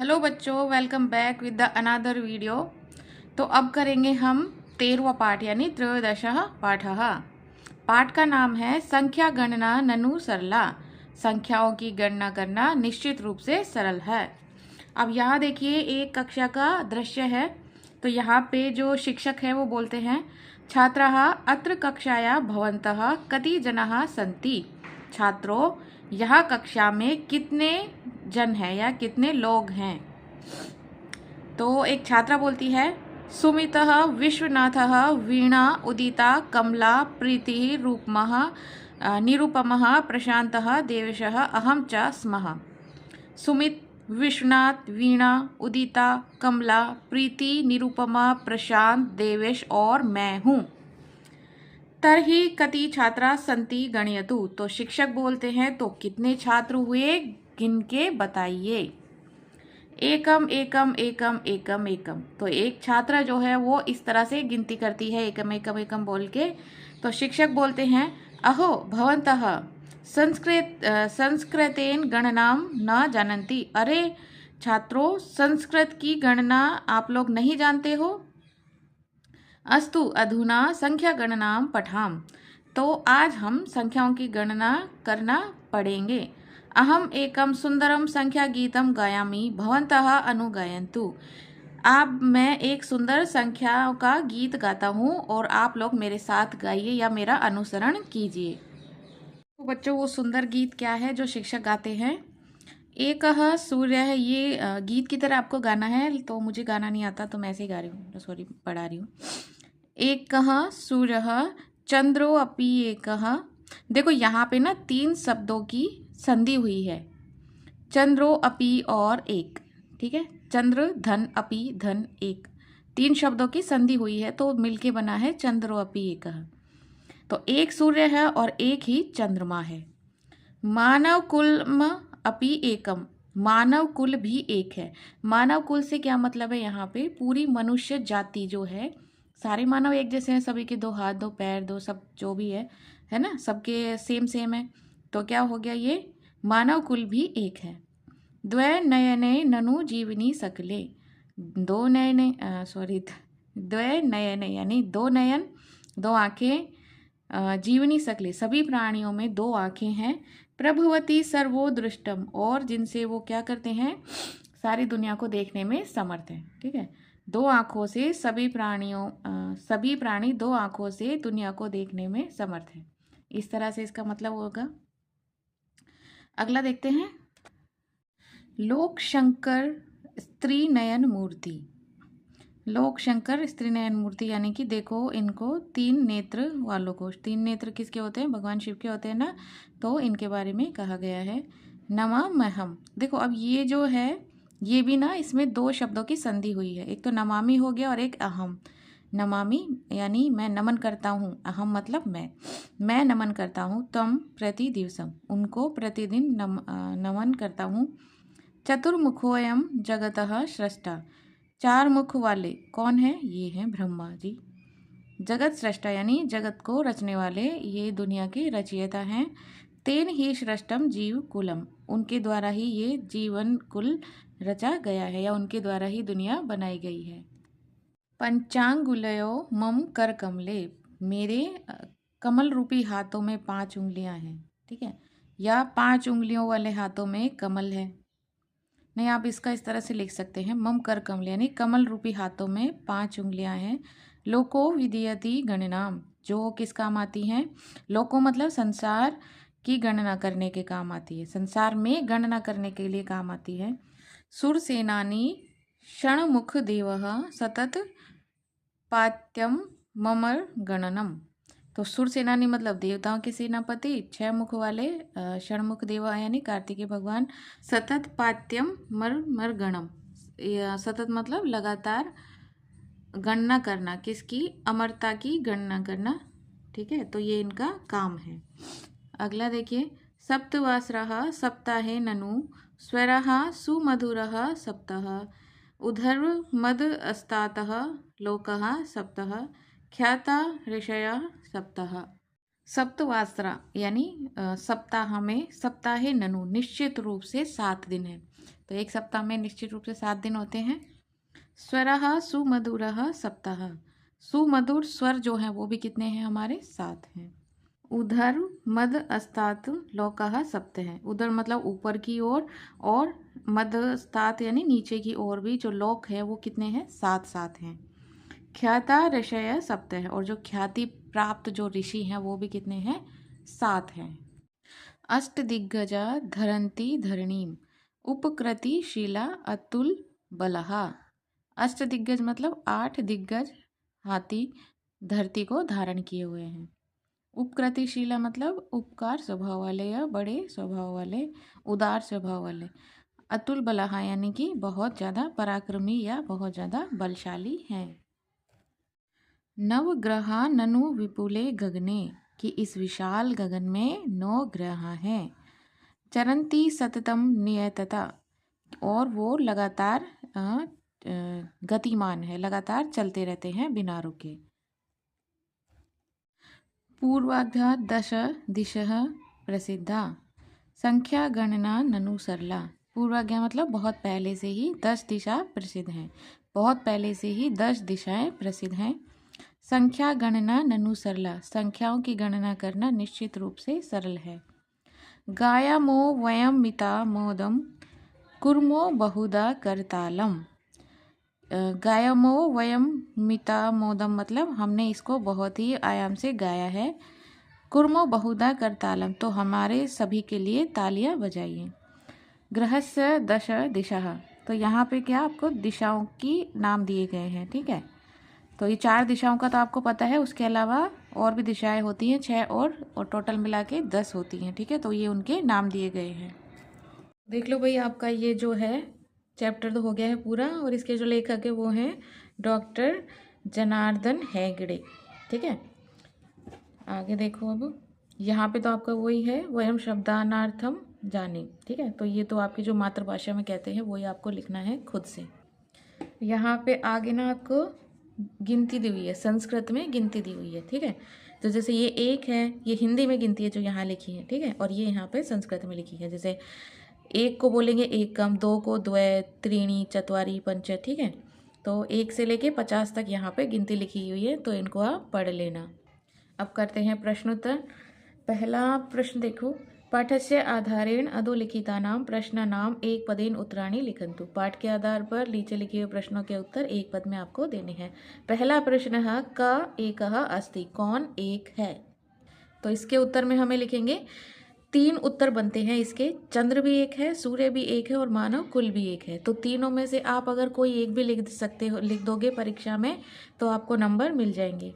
Hello बच्चों, welcome back with the another video. तो अब करेंगे हम 13वां पाठ यानी त्रयोदशः पाठः। पाठ का नाम है संख्या गणना ननु सरला। संख्याओं की गणना करना निश्चित रूप से सरल है। अब यहाँ देखिए, एक कक्षा का दृश्य है। तो यहाँ पे जो शिक्षक है वो बोलते हैं, छात्राः अत्र कक्षाया भवन्तः कति जनाः सन्ति। छात्रों, यह कक्षा में कितने जन हैं या कितने लोग हैं। तो एक छात्रा बोलती है, सुमितः विश्वनाथः वीणा उदिता कमला प्रीतिः रूपमः निरुपमः प्रशान्तः देवेशः अहं च स्मः। सुमित, विश्वनाथ, वीणा, उदिता, कमला, प्रीति, निरुपमा, प्रशांत, देवेश और मैं हूँ। तरही कति छात्रा संति गणयतु। तो शिक्षक बोलते हैं, तो कितने छात्र हुए, गिन के बताइए। एकम एकम एकम एकम एकम। तो एक छात्रा जो है वो इस तरह से गिनती करती है, एकम एकम एकम बोल के। तो शिक्षक बोलते हैं, अहो भवन्तः संस्कृतेन गणनां न जानन्ति। अरे छात्रों, संस्कृत की गणना आप लोग नहीं जानते हो। अस्तु अधुना संख्या गणनां पठाम। तो आज हम संख्याओं की गणना करना पड़ेंगे। अहम एकम सुंदरम संख्या गीतम गायामि भवन्तः अनुगायन्तु। अब मैं एक सुंदर संख्याओं का गीत गाता हूँ और आप लोग मेरे साथ गाइए या मेरा अनुसरण कीजिए। तो बच्चों, वो सुंदर गीत क्या है जो शिक्षक गाते हैं? एकः सूर्यः। ये गीत की तरह आपको गाना है, तो मुझे गाना नहीं आता तो मैं ऐसे ही गा रही हूँ, सॉरी पढ़ा रही हूँ। एकः सूर्यः चंद्रो अपि एकः। देखो यहाँ पे ना 3 शब्दों की संधि हुई है, चंद्रो अपि और एक। ठीक है, चंद्र धन अपि धन एक, 3 शब्दों की संधि हुई है तो मिलके बना है चंद्रो अपि एकः। तो एक सूर्य है और एक ही चंद्रमा है। मानव कुल अपि एकम। मानव कुल भी एक है। मानव कुल से क्या मतलब है? यहाँ पे पूरी मनुष्य जाति जो है, सारे मानव एक जैसे हैं, सभी के 2 हाथ 2 पैर 2 सब जो भी है ना, सबके सेम सेम है। तो क्या हो गया, ये मानव कुल भी एक है। द्वय नयने ननु जीवनी सकले। 2 नयने द्वय नयने यानी 2 नयन 2 आँखें, जीवनी सकले सभी प्राणियों में 2 आँखें हैं। प्रभुवती सर्वो दृष्टम, और जिनसे वो क्या करते हैं, सारी दुनिया को देखने में समर्थ हैं। ठीक है, 2 आँखों से सभी प्राणी 2 आँखों से दुनिया को देखने में समर्थ हैं। इस तरह से इसका मतलब होगा। अगला देखते हैं, लोक शंकर स्त्री नयन मूर्ति। लोक शंकर स्त्री नयन मूर्ति यानी कि देखो, इनको 3 नेत्र वालों को, 3 नेत्र किसके होते हैं? भगवान शिव के होते हैं ना। तो इनके बारे में कहा गया है। नमाम्यहम्। देखो अब ये जो है, ये भी ना, इसमें 2 शब्दों की संधि हुई है। एक तो नमामि हो गया और एक अहम। नमामि यानी मैं नमन करता हूँ, अहम मतलब मैं नमन करता हूँ। तम प्रति दिवसम, उनको प्रतिदिन नमन करता हूँ। चतुर्मुखोऽयं जगतः स्रष्टा। 4 मुख वाले कौन है? ये हैं ब्रह्मा जी। जगत सृष्टा यानी जगत को रचने वाले, ये दुनिया के रचयिता हैं। तेन ही सृष्टम जीव कुलम, उनके द्वारा ही ये जीवन कुल रचा गया है या उनके द्वारा ही दुनिया बनाई गई है। पंचांगुलयो मम कर कमले। मेरे कमल रूपी हाथों में 5 उंगलियां हैं। ठीक है, या 5 उंगलियों वाले हाथों में कमल है। नहीं, आप इसका इस तरह से लिख सकते हैं, मम कर कमल यानी कमल रूपी हाथों में 5 उंगलियां हैं। लोको विदयति गणनाम, जो किस काम आती हैं? लोको मतलब संसार की गणना करने के काम आती है, संसार में गणना करने के लिए काम आती है। सुरसेनानी षण्मुख देवः सतत पात्यम ममर गणनम। तो सुर सेनानी मतलब देवताओं के सेनापति, 6 मुख वाले षण्मुख देवा यानी कार्तिकेय भगवान। सतत पात्यम मर गणम, सतत मतलब लगातार गणना करना, किसकी? अमरता की गणना करना। ठीक है, तो ये इनका काम है। अगला देखिए, सप्तवासरः सप्ताहे ननु स्वरः सुमधुरः सप्तः उधर्व मद अस्तातः लोकः सप्तः ख्याता ऋषयः सप्तः। सप्तवासरा यानी सप्ताह में, सप्ताहे ननु निश्चित रूप से 7 दिन है। तो एक सप्ताह में निश्चित रूप से 7 दिन होते हैं। स्वरः सुमधुरः सप्ताह, सुमधुर स्वर जो हैं वो भी कितने हैं हमारे? 7 हैं। उधर मद अस्तात लोकः सप्त है, उधर मतलब ऊपर की ओर और मद अस्तात यानी नीचे की ओर भी जो लोक है वो कितने हैं? 7 हैं। ख्याता ऋषय सप्त है, और जो ख्याति प्राप्त जो ऋषि हैं वो भी कितने हैं? 7 हैं। अष्ट दिग्गजा धरंती धरणीम उपकृति शीला अतुल बलहा। अष्ट दिग्गज मतलब 8 दिग्गज हाथी धरती को धारण किए हुए हैं। उपकृतिशीला मतलब उपकार स्वभाव वाले या बड़े स्वभाव वाले, उदार स्वभाव वाले। अतुल बलहा यानी कि बहुत ज़्यादा पराक्रमी या बहुत ज़्यादा बलशाली हैं। नवग्रहा ननु विपुले गगने, कि इस विशाल गगन में 9 ग्रह हैं। चरंती सततम नियतता, और वो लगातार गतिमान है, लगातार चलते रहते हैं बिना रुके। पूर्वाधा 10 दिशः प्रसिद्धा संख्या गणना ननु सरला। पूर्वाज्ञा मतलब बहुत पहले से ही 10 दिशा प्रसिद्ध हैं, बहुत पहले से ही 10 दिशाएं प्रसिद्ध हैं। संख्या गणना ननु सरला, संख्याओं की गणना करना निश्चित रूप से सरल है। गायामो वयम मिता मोदम कुर्मो बहुधा करतालम। गायामो वयम मिता मोदम मतलब हमने इसको बहुत ही आयाम से गाया है। कुर्मो बहुधा करतालम, तो हमारे सभी के लिए तालियां बजाइए। ग्रहस्य 10 दिशा, तो यहाँ पे क्या आपको दिशाओं की नाम दिए गए हैं, ठीक है। तो ये 4 दिशाओं का तो आपको पता है, उसके अलावा और भी दिशाएं होती हैं 6 और टोटल मिला के 10 होती हैं, ठीक है। तो ये उनके नाम दिए गए हैं। देख लो भाई, आपका ये जो है चैप्टर तो हो गया है पूरा, और इसके जो लेखक है वो हैं डॉक्टर जनार्दन हेगड़े, ठीक है। आगे देखो, अब यहाँ पे तो आपका वही है, वयम शब्दानार्थम जाने, ठीक है। तो ये तो आपकी जो मातृभाषा में कहते हैं वही आपको लिखना है खुद से। यहाँ पे आगे ना आपको गिनती दी हुई है, संस्कृत में गिनती दी हुई है, ठीक है। तो जैसे ये 1 है, ये हिंदी में गिनती है जो यहाँ लिखी है, ठीक है, और ये यहाँ पे संस्कृत में लिखी है। जैसे 1 को बोलेंगे एकम, 2 को द्वय, त्रीणी, चत्वारी, पंच, ठीक है। तो 1 से लेके 50 तक यहाँ पे गिनती लिखी हुई है, तो इनको आप पढ़ लेना। अब करते हैं प्रश्नोत्तर। पहला प्रश्न देखो, पाठस्य आधारेण अधोलिखितानां प्रश्नानां एकपदेन उत्तराणि लिखन्तु। पाठ के आधार पर नीचे लिखे हुए प्रश्नों के उत्तर एक पद में आपको देने हैं। पहला प्रश्न है क एकः अस्ति, कौन एक है। तो इसके उत्तर में हमें लिखेंगे 3 उत्तर बनते हैं इसके। चंद्र भी एक है, सूर्य भी एक है और मानव कुल भी एक है। तो तीनों में से आप अगर कोई एक भी लिख सकते हो, लिख दोगे परीक्षा में, तो आपको नंबर मिल जाएंगे।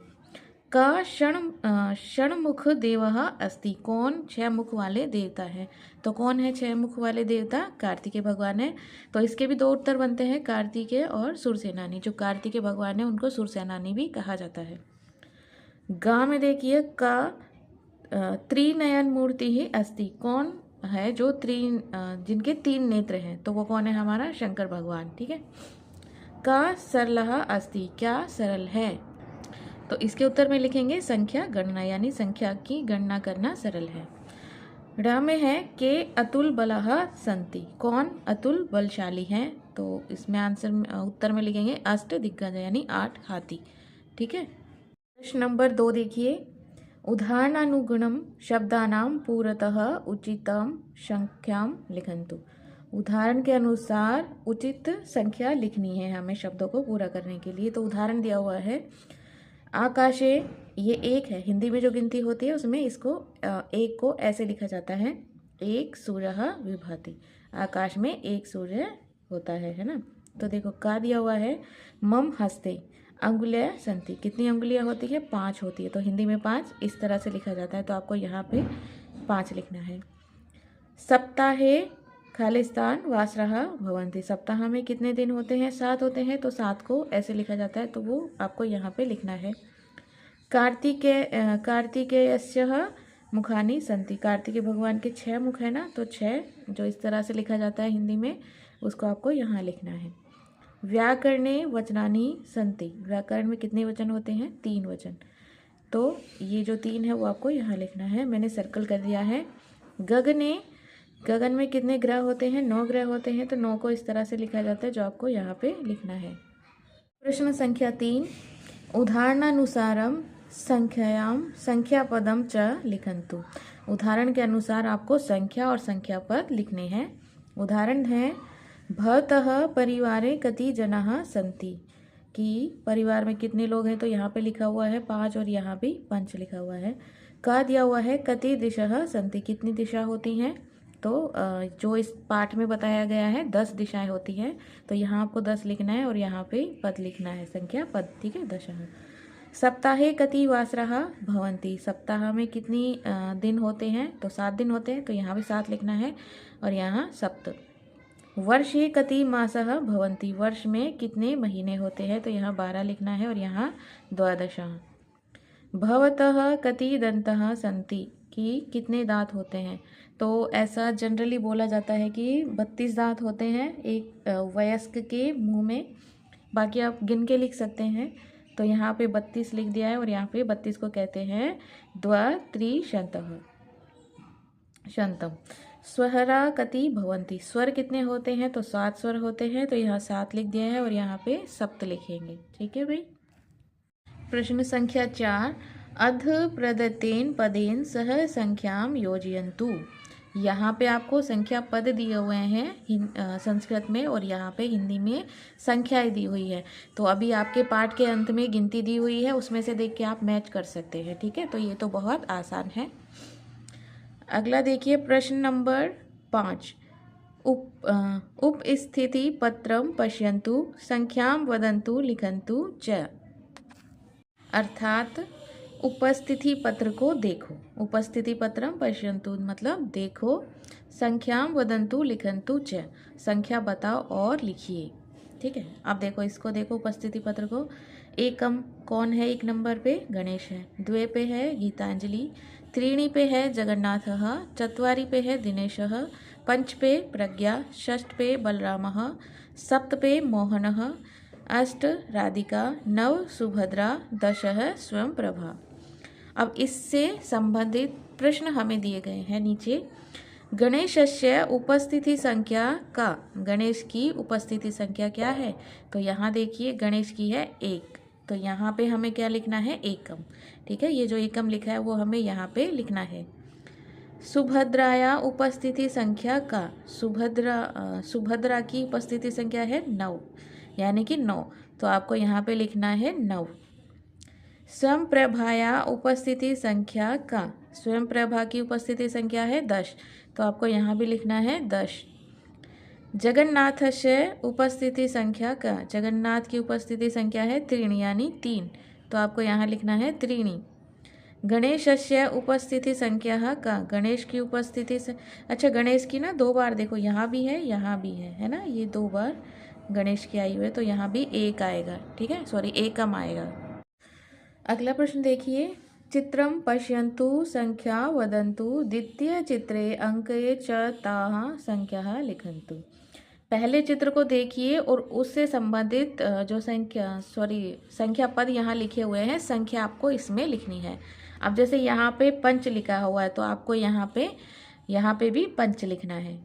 का षण्मुख देवः अस्ति, कौन 6 मुख वाले देवता है। तो कौन है 6 मुख वाले देवता? कार्तिकेय भगवान है। तो इसके भी 2 उत्तर बनते हैं, कार्तिकेय और सुरसेनानी। जो कार्तिकेय भगवान है उनको सुरसेनानी भी कहा जाता है। गा में देखिए का त्रिनयन मूर्ति ही अस्ति, कौन है जो जिनके 3 नेत्र हैं, तो वो कौन है? हमारा शंकर भगवान, ठीक है। का सरलः अस्ति, क्या सरल है। तो इसके उत्तर में लिखेंगे संख्या गणना, यानी संख्या की गणना करना सरल है। ड में है के अतुल बलः संति, कौन अतुल बलशाली हैं। तो इसमें आंसर उत्तर में लिखेंगे अष्ट दिग्गज, यानी 8 हाथी, ठीक है। प्रश्न नंबर 2 देखिए, उदाहरणानुगुणम शब्दानां पुरतः उचितं संख्यां लिखन्तु। उदाहरण के अनुसार उचित संख्या लिखनी है हमें शब्दों को पूरा करने के लिए। तो उदाहरण दिया हुआ है, आकाशे, ये 1 है, हिंदी में जो गिनती होती है उसमें इसको 1 को ऐसे लिखा जाता है, 1 सूर्यः विभाति। आकाश में 1 सूर्य होता है ना। तो देखो का दिया हुआ है, मम हस्ते अंगुलियाँ संति, कितनी अंगुलियाँ होती है? 5 होती है। तो हिंदी में 5 इस तरह से लिखा जाता है, तो आपको यहाँ पे 5 लिखना है। सप्ताहे खालिस्तान वासरः भवन्ति, सप्ताह में कितने दिन होते हैं? 7 होते हैं। तो 7 को ऐसे लिखा जाता है, तो वो आपको यहाँ पे लिखना है। कार्तिकेयस्य मुखानि संति, कार्तिकेय भगवान के 6 मुख है ना, तो 6 जो इस तरह से लिखा जाता है हिंदी में, उसको आपको यहाँ लिखना है। व्याकरणे वचनानि संति, व्याकरण में कितने वचन होते हैं? 3 वचन। तो ये जो 3 है वो आपको यहाँ लिखना है, मैंने सर्कल कर दिया है। गगने गगन में कितने ग्रह होते हैं? 9 ग्रह होते हैं। तो 9 को इस तरह से लिखा जाता है जो आपको यहाँ पे लिखना है। प्रश्न संख्या 3, उदाहरणानुसारम संख्यायाम संख्यापदम च लिखन्तु। उदाहरण के अनुसार आपको संख्या और संख्या पद लिखने हैं। उदाहरण है भवतः परिवारे कति जनाः सन्ति, कि परिवार में कितने लोग हैं। तो यहाँ पे लिखा हुआ है 5 और यहाँ भी 5 लिखा हुआ है। का दिया हुआ है कति दिशः सन्ति, कितनी दिशा होती हैं। तो जो इस पाठ में बताया गया है 10 दिशाएं होती हैं। तो यहाँ आपको 10 लिखना है और यहाँ पे पद लिखना है, संख्या पद, ठीक है, दशः। सप्ताहे कति वासराः भवन्ति, सप्ताह में कितनी दिन होते हैं। तो 7 दिन होते हैं। तो यहाँ भी 7 लिखना है और यहाँ सप्त। वर्षे कति मासः भवन्ति, वर्ष में कितने महीने होते हैं। तो यहाँ 12 लिखना है और यहाँ द्वादशः। भवतः कति दन्तः सन्ति, कि कितने दांत होते हैं। तो ऐसा जनरली बोला जाता है कि 32 दांत होते हैं एक वयस्क के मुंह में। बाकी आप गिन के लिख सकते हैं। तो यहाँ पे 32 लिख दिया है और यहाँ पे 32 को कहते हैं द्वित्रिशतम्। स्वरा कति भवन्ति, स्वर कितने होते हैं। तो 7 स्वर होते हैं। तो यहाँ 7 लिख दिया है और यहाँ पे सप्त लिखेंगे, ठीक है भाई। प्रश्न संख्या 4, अध प्रदत्तेन पदेन सह संख्याम योजयन्तु। यहाँ पे आपको संख्या पद दिए हुए हैं संस्कृत में और यहाँ पे हिंदी में संख्याएं दी हुई है। तो अभी आपके पाठ के अंत में गिनती दी हुई है, उसमें से देख के आप मैच कर सकते हैं, ठीक है। तो ये तो बहुत आसान है। अगला देखिए प्रश्न नंबर 5, उपस्थिति पत्रम पश्यन्तु संख्याम वदन्तु लिखन्तु च। अर्थात उपस्थिति पत्र को देखो, उपस्थिति पत्रम पश्यन्तु मतलब देखो, संख्याम वदन्तु लिखन्तु च, संख्या बताओ और लिखिए, ठीक है। अब देखो इसको, देखो उपस्थिति पत्र को। एकम कौन है? 1 नंबर पे गणेश है, 2 पे है गीतांजलि, 3 पे है जगन्नाथः, 4 पे है दिनेशः, 5 पे प्रज्ञा, 6 पे बलरामः, 7 पे मोहनः, 8 राधिका, 9 सुभद्रा, 10 स्वयं प्रभा। अब इससे संबंधित प्रश्न हमें दिए गए हैं नीचे। गणेशस्य उपस्थिति संख्या का, गणेश की उपस्थिति संख्या क्या है। तो यहाँ देखिए गणेश की है 1। तो यहाँ पे हमें क्या लिखना है? एकम, ठीक है। ये जो एकम लिखा है वो हमें यहाँ पे लिखना है। सुभद्राया उपस्थिति संख्या का, सुभद्रा की उपस्थिति संख्या है 9, यानी कि 9। तो आपको यहाँ पे लिखना है 9। स्वयं प्रभाया उपस्थिति संख्या का, स्वयं प्रभा की उपस्थिति संख्या है 10। तो आपको यहाँ भी लिखना है 10। जगन्नाथस्य उपस्थिति संख्या का, जगन्नाथ की उपस्थिति संख्या है 3 यानी 3। तो आपको यहाँ लिखना है 3। गणेशस्य उपस्थिति संख्या का, गणेश की उपस्थिति से, अच्छा गणेश की ना 2 बार देखो, यहाँ भी है यहाँ भी है ना, ये 2 बार गणेश की आई हुई है। तो यहाँ भी 1 आएगा, ठीक है, सॉरी एकम आएगा। अगला प्रश्न देखिए, चित्रम पश्यन्तु संख्या वदन्तु द्वितीय चित्रे अंके च ताः संख्या लिखन्तु। पहले चित्र को देखिए और उससे संबंधित जो संख्या पद यहाँ लिखे हुए हैं, संख्या आपको इसमें लिखनी है। अब जैसे यहाँ पे 5 लिखा हुआ है तो आपको यहाँ पे भी 5 लिखना है।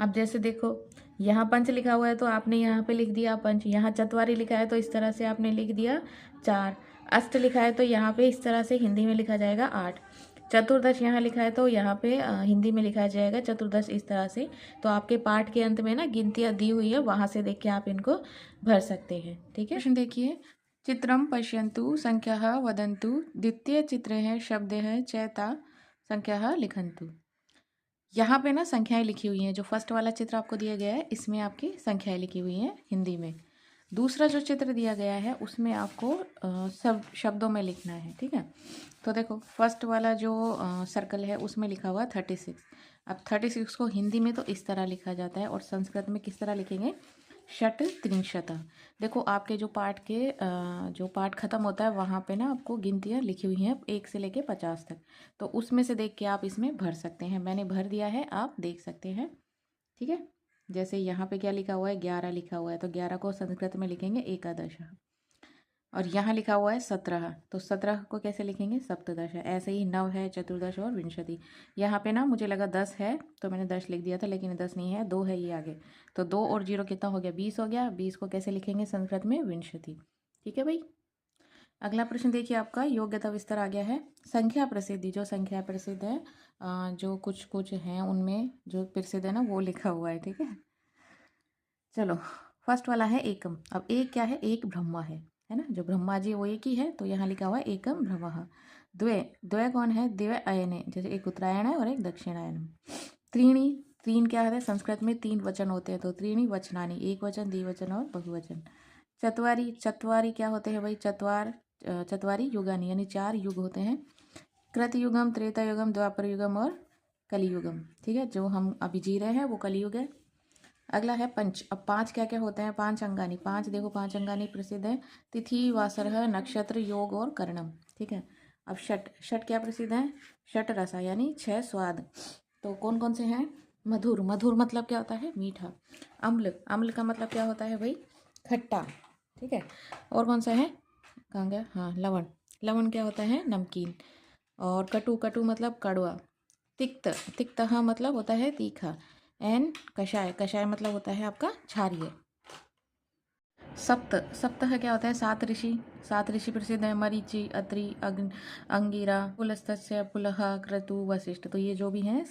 अब जैसे देखो यहाँ 5 लिखा हुआ है तो आपने यहाँ पे लिख दिया 5। यहाँ 4 लिखा है तो इस तरह से आपने लिख दिया 4। 8 लिखा है तो यहाँ पे इस तरह से हिंदी में लिखा जाएगा 8। 14 यहाँ लिखा है तो यहाँ पे हिंदी में लिखा जाएगा 14 इस तरह से। तो आपके पाठ के अंत में ना गिनतियाँ दी हुई है, वहाँ से देख के आप इनको भर सकते हैं, ठीक है। प्रश्न देखिए, चित्रम पश्यन्तु संख्या वदन्तु द्वितीय चित्र है शब्द है चैता संख्या लिखन्तु। यहाँ पे ना संख्याएं लिखी हुई हैं। जो फर्स्ट वाला चित्र आपको दिया गया है इसमें आपकी संख्याएं लिखी हुई हैं हिंदी में। दूसरा जो चित्र दिया गया है उसमें आपको सब शब्दों में लिखना है, ठीक है। तो देखो फर्स्ट वाला जो सर्कल है उसमें लिखा हुआ 36। अब 36 को हिंदी में तो इस तरह लिखा जाता है और संस्कृत में किस तरह लिखेंगे? षट त्रिंशत। देखो आपके जो पाठ खत्म होता है वहाँ पे ना आपको गिनतियाँ लिखी हुई हैं 1 से लेके 50 तक। तो उसमें से देख के आप इसमें भर सकते हैं। मैंने भर दिया है, आप देख सकते हैं, ठीक है। जैसे यहाँ पे क्या लिखा हुआ है? 11 लिखा हुआ है तो 11 को संस्कृत में लिखेंगे एकादश। और यहाँ लिखा हुआ है 17, तो 17 को कैसे लिखेंगे? सप्तदश है। ऐसे ही 9 है, चतुर्दश और विंशति। यहाँ पे ना मुझे लगा 10 है तो मैंने 10 लिख दिया था, लेकिन 10 नहीं है, 2 है ये आगे। तो 2 और 0 कितना हो गया? 20 हो गया। 20 को कैसे लिखेंगे संस्कृत में? विंशति। ठीक है भाई। अगला प्रश्न देखिए, आपका योग्यता विस्तार आ गया है। संख्या प्रसिद्धि, जो संख्या प्रसिद्ध है, जो कुछ कुछ हैं उनमें जो प्रसिद्ध है ना वो लिखा हुआ है। ठीक है, चलो फर्स्ट वाला है एकम। अब एक क्या है? एक ब्रह्मा है ना, जो ब्रह्मा जी वो एक ही है, तो यहाँ लिखा हुआ है एकम ब्रह्म। द्वे, द्वय कौन है? द्वय अयने, जैसे एक उत्तरायण है और एक दक्षिणायन। त्रीणी, तीन क्या है? संस्कृत में 3 वचन होते हैं, तो त्रीणी वचनानी, एक वचन, द्विवचन और बहुवचन। चत्वारी, चत्वारी क्या होते हैं भाई? चत्वारी युगानी, यानी 4 युग होते हैं। कृतयुगम, त्रेता युगम, द्वापर युगम और कलियुगम। ठीक है, जो हम अभी जी रहे हैं वो कलियुग है। अगला है पंच। अब 5 क्या क्या होते हैं? 5 अंगानी। 5 देखो, 5 अंगानी प्रसिद्ध है। तिथि, वासरः, नक्षत्र, योग और कर्णम। ठीक है। अब षट, षट क्या प्रसिद्ध है? षट रसा, यानी 6 स्वाद। तो कौन कौन से हैं? मधुर, मधुर मतलब क्या होता है? मीठा। अम्ल, अम्ल का मतलब क्या होता है भाई? खट्टा। ठीक है। और कौन सा है? कहाँ गया? हाँ, लवण, लवण क्या होता है? नमकीन। और कटु, कटु मतलब कड़वा। तिक्त, तिक्तः मतलब होता है तीखा। एंड कषाय, कषाय मतलब होता है आपका क्षारीय। सप्त, सप्त है क्या होता है? 7 ऋषि, 7 ऋषि प्रसिद्ध है। मरीचि, अत्रि, अंगिरा, पुलस्तस्य, पुलह, क्रतु, वशिष्ठ। तो ये जो भी हैं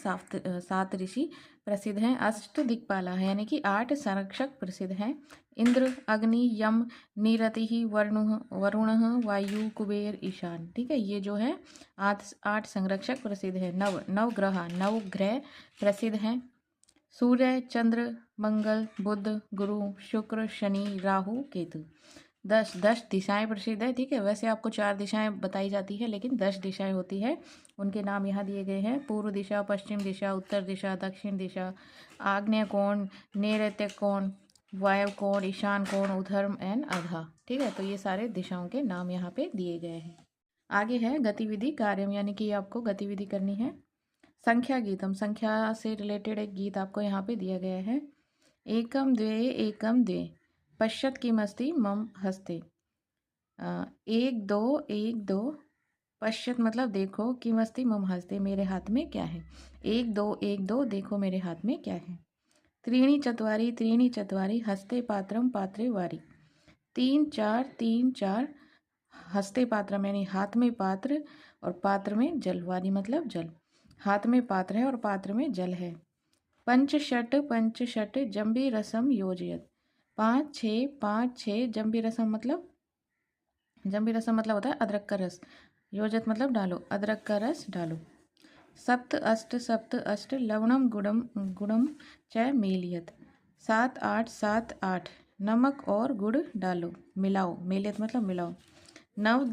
7 ऋषि प्रसिद्ध हैं। अष्ट दिक्पाला है, यानी कि 8 संरक्षक प्रसिद्ध हैं। इंद्र, अग्नि, यम, निरति, वरुण, वायु, कुबेर, ईशान। ठीक है, ये जो है 8 संरक्षक प्रसिद्ध है। नव ग्रह, 9 ग्रह प्रसिद्ध हैं। सूर्य, चंद्र, मंगल, बुध, गुरु, शुक्र, शनि, राहु, केतु। 10 दिशाएं प्रसिद्ध है। ठीक है, वैसे आपको 4 दिशाएं बताई जाती है, लेकिन 10 दिशाएं होती है। उनके नाम यहाँ दिए गए हैं। पूर्व दिशा, पश्चिम दिशा, उत्तर दिशा, दक्षिण दिशा, आग्नेय कोण, नैऋत्य कोण, वायव्य कोण, ईशान कोण, उधर्म एंड अधा। ठीक है, तो ये सारे दिशाओं के नाम यहाँ पे दिए गए हैं। आगे है गतिविधि कार्यम, यानी कि आपको गतिविधि करनी है। संख्या गीतम, संख्या से रिलेटेड एक गीत आपको यहाँ पे दिया गया है। एकम द्वे पश्यत किमस्ति मम हस्ते। 1 2 1 2 पश्यत मतलब देखो, किमस्ति मम हस्ते मेरे हाथ में क्या है। 1 2 1 2 देखो मेरे हाथ में क्या है। त्रीणि चत्वारि हस्ते पात्रम पात्रे वारी। 3 4 हस्ते पात्रम, यानी हाथ में पात्र और पात्र में जल, वारी मतलब जल। हाथ में पात्र है और पात्र में जल है। पंच षट जम्बी रसम योजयत। 5 6 जम्बी रसम मतलब, जम्बी रसम मतलब होता है अदरक का रस। योजत मतलब डालो, अदरक का रस डालो। सप्त अष्ट लवणम गुड़म गुड़म च मेलियत। 7 8 नमक और गुड़ डालो, मिलाओ। मेलियत मतलब मिलाओ। 9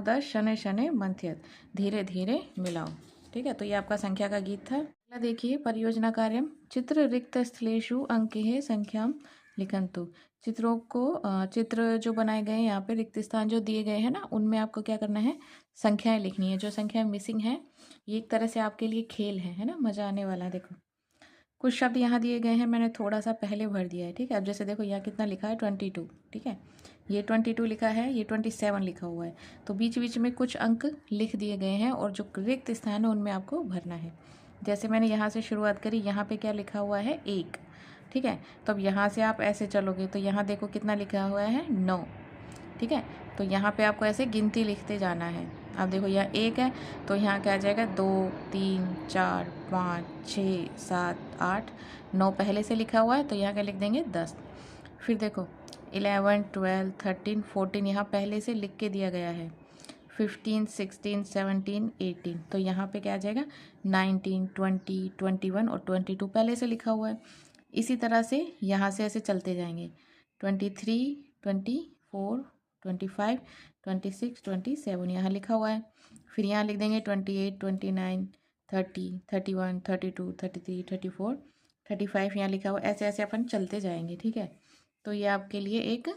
10 शनै शनै मंथ्यत, धीरे धीरे मिलाओ। ठीक है, तो ये आपका संख्या का गीत था। अगला देखिए, परियोजना कार्यम। चित्र रिक्त स्थलेषु अंके संख्याम लिखन्तु। चित्रों को चित्र जो बनाए गए हैं यहाँ पे, रिक्त स्थान जो दिए गए हैं ना, उनमें आपको क्या करना है? संख्याएं लिखनी है। जो संख्याएं मिसिंग है, ये एक तरह से आपके लिए खेल है ना, मजा आने वाला है। देखो, कुछ शब्द यहाँ दिए गए हैं, मैंने थोड़ा सा पहले भर दिया है। ठीक है, अब जैसे देखो यहाँ कितना लिखा है? 22। ठीक है, ये 22 लिखा है, ये 27 लिखा हुआ है। तो बीच बीच में कुछ अंक लिख दिए गए हैं, और जो रिक्त स्थान है उनमें आपको भरना है। जैसे मैंने यहाँ से शुरुआत करी, यहाँ पे क्या लिखा हुआ है? 1। ठीक है, तो अब यहाँ से आप ऐसे चलोगे तो यहाँ देखो कितना लिखा हुआ है? 9। ठीक है, तो यहाँ पे आपको ऐसे गिनती लिखते जाना है। अब देखो यहाँ 1 है, तो यहाँ क्या आ जाएगा? 2 3 4 5 6 7 8 9 पहले से लिखा हुआ है, तो यहाँ क्या लिख देंगे? 10। फिर देखो 11 12 13 14 यहाँ पहले से लिख के दिया गया है। 15 16 17 18, तो यहाँ पे क्या आ जाएगा? 19 20 21 और 22 पहले से लिखा हुआ है। इसी तरह से यहाँ से ऐसे चलते जाएंगे। 23 24 25 26 27 यहाँ लिखा हुआ है। फिर यहाँ लिख देंगे 28 29 30 31 32 33 34 35 यहाँ लिखा हुआ। ऐसे ऐसे अपन चलते जाएंगे। ठीक है, तो ये आपके लिए एक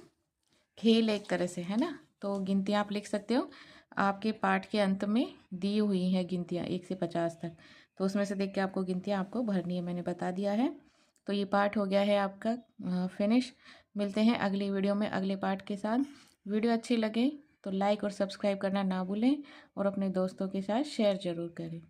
खेल एक तरह से है ना। तो गिनतियाँ आप लिख सकते हो, आपके पाठ के अंत में दी हुई हैं गिनतियाँ 1 से 50 तक। तो उसमें से देख के आपको गिनतियाँ आपको भरनी है, मैंने बता दिया है। तो ये पार्ट हो गया है आपका फिनिश। मिलते हैं अगली वीडियो में अगले पार्ट के साथ। वीडियो अच्छी लगे तो लाइक और सब्सक्राइब करना ना भूलें और अपने दोस्तों के साथ शेयर ज़रूर करें।